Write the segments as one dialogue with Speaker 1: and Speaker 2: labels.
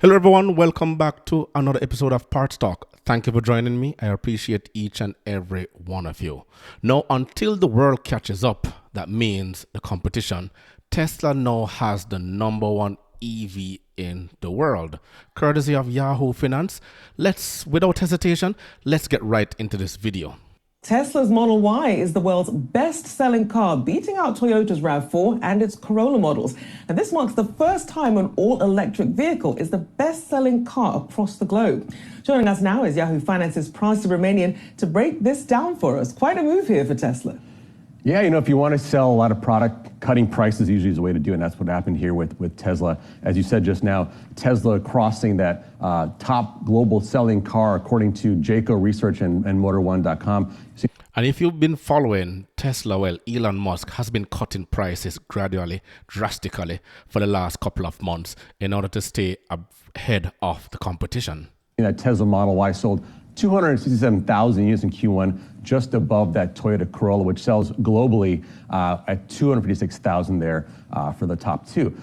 Speaker 1: Hello everyone, welcome back to another episode of Parts Talk. Thank you for joining me. I appreciate each and every one of you. Now, until the world catches up, that means the competition, Tesla now has the number one EV in the world. Courtesy of Yahoo Finance, without hesitation, let's get right into this video.
Speaker 2: Tesla's Model Y is the world's best-selling car, beating out Toyota's RAV4 and its Corolla models. And this marks the first time an all-electric vehicle is the best-selling car across the globe. Joining us now is Yahoo Finance's Prasad Romanian to break this down for us. Quite a move here for Tesla.
Speaker 3: Yeah, if you want to sell a lot of product, cutting prices usually is the way to do it, and that's what happened here with Tesla. As you said just now, Tesla crossing that top global selling car according to Jayco Research and Motor1.com.
Speaker 1: And if you've been following Tesla, Elon Musk has been cutting prices gradually, drastically for the last couple of months in order to stay ahead of the competition.
Speaker 3: That Tesla Model Y sold 267,000 units in Q1, just above that Toyota Corolla, which sells globally at 256,000 there for the top two.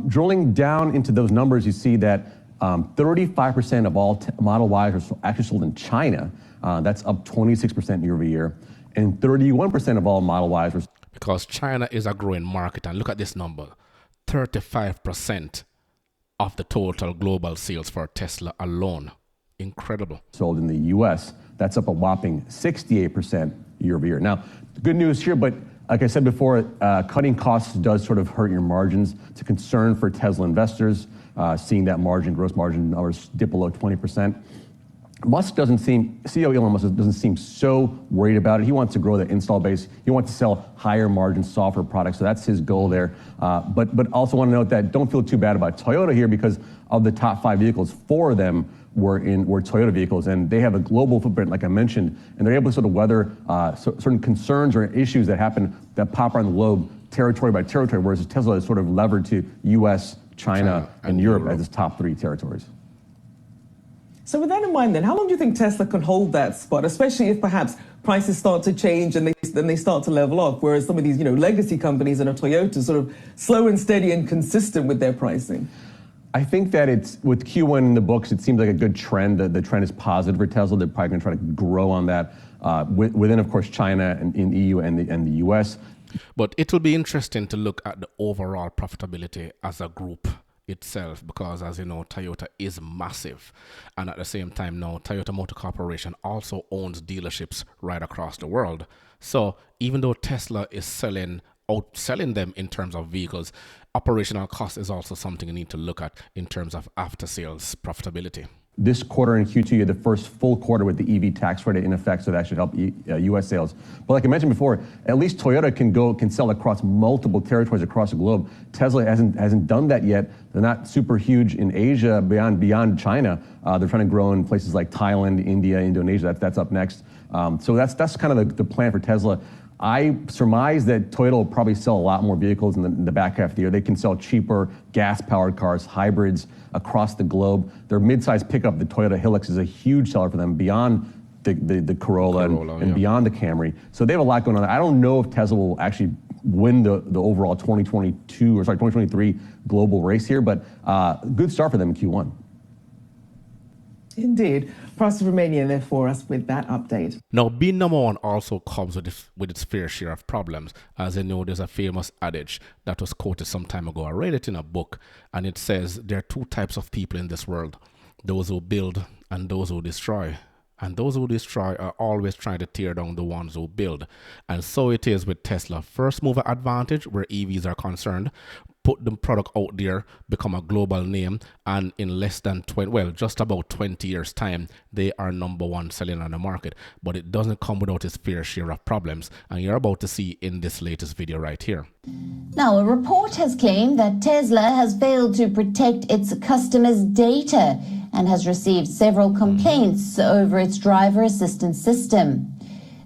Speaker 3: Drilling down into those numbers, you see that 35% of all Model Ys are actually sold in China. That's up 26% year over year. And 31% of all Model Ys are...
Speaker 1: Because China is a growing market, and look at this number, 35% of the total global sales for Tesla alone. Incredible.
Speaker 3: Sold in the U.S. That's up a whopping 68% year over year. Now, good news here, but like I said before, cutting costs does sort of hurt your margins. It's a concern for Tesla investors, seeing that gross margin numbers dip below 20%. CEO Elon Musk doesn't seem so worried about it. He wants to grow the install base. He wants to sell higher margin software products. So that's his goal there. But also want to note that don't feel too bad about Toyota here, because of the top 5 vehicles, 4 of them were Toyota vehicles, and they have a global footprint, like I mentioned, and they're able to sort of weather certain concerns or issues that pop around the globe, territory by territory, whereas Tesla is sort of levered to U.S., China and Europe as its top 3 territories.
Speaker 2: So with that in mind then, how long do you think Tesla can hold that spot, especially if perhaps prices start to change and then they start to level off, whereas some of these legacy companies and a Toyota sort of slow and steady and consistent with their pricing?
Speaker 3: I think that it's with Q1 in the books, it seems like a good trend. The trend is positive for Tesla. They're probably going to try to grow on that within, of course, China and in EU and the US.
Speaker 1: But it will be interesting to look at the overall profitability as a group itself, because as you know, Toyota is massive, and at the same time now Toyota Motor Corporation also owns dealerships right across the world. So even though Tesla is outselling them in terms of vehicles, operational cost is also something you need to look at in terms of after sales profitability.
Speaker 3: This quarter in Q2, you had the first full quarter with the EV tax credit in effect, so that should help U.S. sales. But like I mentioned before, at least Toyota can sell across multiple territories across the globe. Tesla hasn't done that yet. They're not super huge in Asia beyond China. They're trying to grow in places like Thailand, India, Indonesia. That's up next. So that's kind of the plan for Tesla. I surmise that Toyota will probably sell a lot more vehicles in the back half of the year. They can sell cheaper gas-powered cars, hybrids across the globe. Their mid-size pickup, the Toyota Hilux, is a huge seller for them beyond the Corolla and beyond the Camry. So they have a lot going on. I don't know if Tesla will actually win the overall 2023 global race here, but good start for them in Q1.
Speaker 2: Indeed. Prasad Romanian there for us with that update.
Speaker 1: Now, being number one also comes with its fair share of problems. As you know, there's a famous adage that was quoted some time ago. I read it in a book, and it says there are 2 types of people in this world: those who build and those who destroy. And those who destroy are always trying to tear down the ones who build. And so it is with Tesla. First mover advantage where EVs are concerned. Put the product out there, become a global name, and in less than just about 20 years' time, they are number one selling on the market. But it doesn't come without its fair share of problems, and you're about to see in this latest video right here.
Speaker 4: Now, a report has claimed that Tesla has failed to protect its customers' data and has received several complaints over its driver assistance system.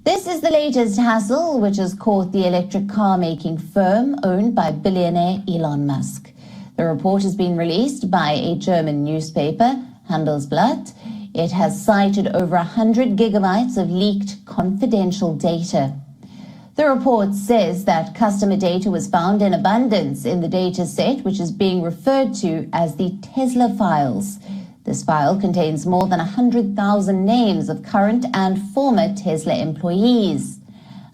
Speaker 4: This is the latest hassle which has caught the electric car making firm owned by billionaire Elon Musk. The report has been released by a German newspaper, Handelsblatt. It has cited over 100 gigabytes of leaked confidential data. The report says that customer data was found in abundance in the data set, which is being referred to as the Tesla files. This file contains more than 100,000 names of current and former Tesla employees.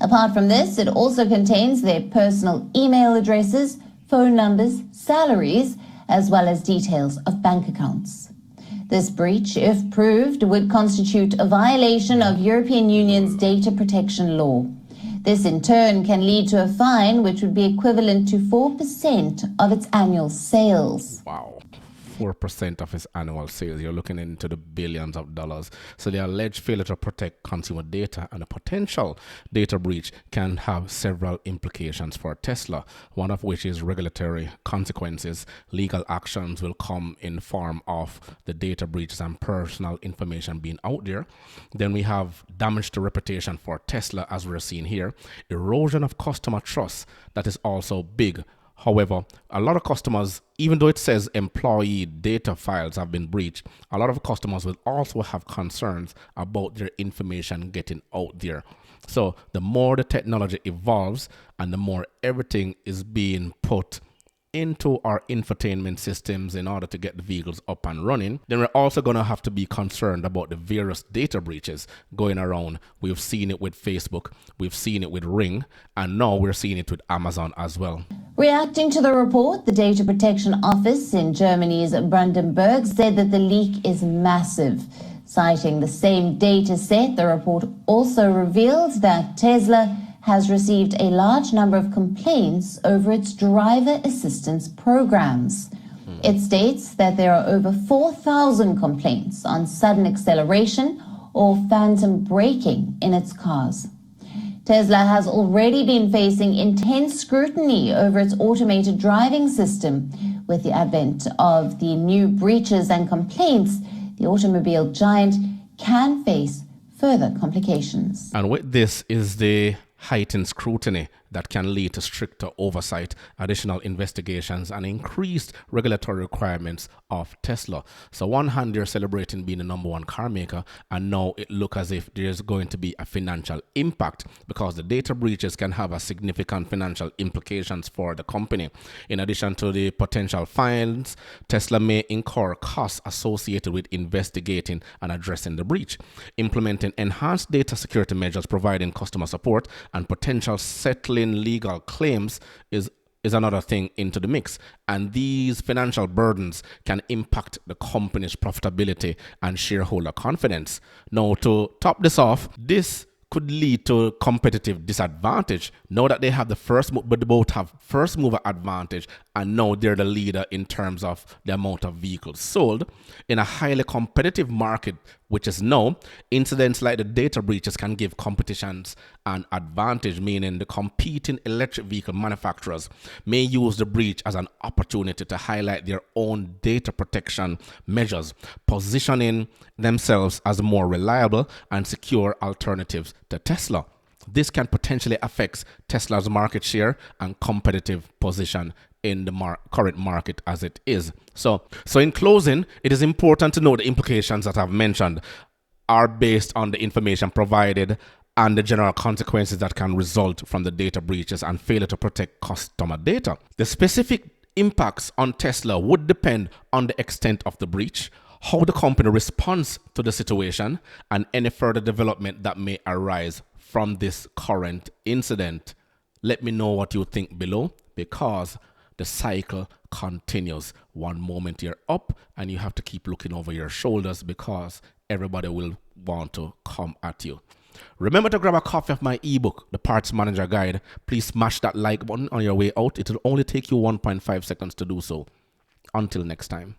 Speaker 4: Apart from this, it also contains their personal email addresses, phone numbers, salaries, as well as details of bank accounts. This breach, if proved, would constitute a violation of European Union's data protection law. This in turn can lead to a fine which would be equivalent to 4% of its annual sales.
Speaker 1: Wow. 4% of its annual sales. You're looking into the billions of dollars. So the alleged failure to protect consumer data and a potential data breach can have several implications for Tesla, one of which is regulatory consequences. Legal actions will come in form of the data breaches and personal information being out there. Then we have damage to reputation for Tesla, as we're seeing here. Erosion of customer trust, that is also big. However, a lot of customers, even though it says employee data files have been breached, a lot of customers will also have concerns about their information getting out there. So the more the technology evolves and the more everything is being put into our infotainment systems in order to get the vehicles up and running, then we're also going to have to be concerned about the various data breaches going around. We've seen it with Facebook, we've seen it with Ring, and now we're seeing it with Amazon as well.
Speaker 4: Reacting to the report, the Data Protection Office in Germany's Brandenburg said that the leak is massive. Citing the same data set, the report also revealed that Tesla has received a large number of complaints over its driver assistance programs. It states that there are over 4,000 complaints on sudden acceleration or phantom braking in its cars. Tesla has already been facing intense scrutiny over its automated driving system. With the advent of the new breaches and complaints, the automobile giant can face further complications.
Speaker 1: And with this is the heightened scrutiny that can lead to stricter oversight, additional investigations, and increased regulatory requirements of Tesla. So one hand they're celebrating being the number one car maker, and now it looks as if there's going to be a financial impact because the data breaches can have a significant financial implications for the company. In addition to the potential fines, Tesla may incur costs associated with investigating and addressing the breach, implementing enhanced data security measures, providing customer support, and potential settling legal claims is another thing into the mix. And these financial burdens can impact the company's profitability and shareholder confidence. Now, to top this off, this could lead to competitive disadvantage. Now that they have but they both have first mover advantage, and now they're the leader in terms of the amount of vehicles sold in a highly competitive market, which is now incidents like the data breaches can give competitions an advantage, meaning the competing electric vehicle manufacturers may use the breach as an opportunity to highlight their own data protection measures, positioning themselves as more reliable and secure alternatives to Tesla. This can potentially affect Tesla's market share and competitive position in the current market as it is. So in closing, it is important to know the implications that I've mentioned are based on the information provided and the general consequences that can result from the data breaches and failure to protect customer data. The specific impacts on Tesla would depend on the extent of the breach, how the company responds to the situation, and any further development that may arise from this current incident. Let me know what you think below, because the cycle continues. One moment you're up and you have to keep looking over your shoulders because everybody will want to come at you. Remember to grab a copy of my ebook, The Parts Manager Guide. Please smash that like button on your way out. It will only take you 1.5 seconds to do so. Until next time.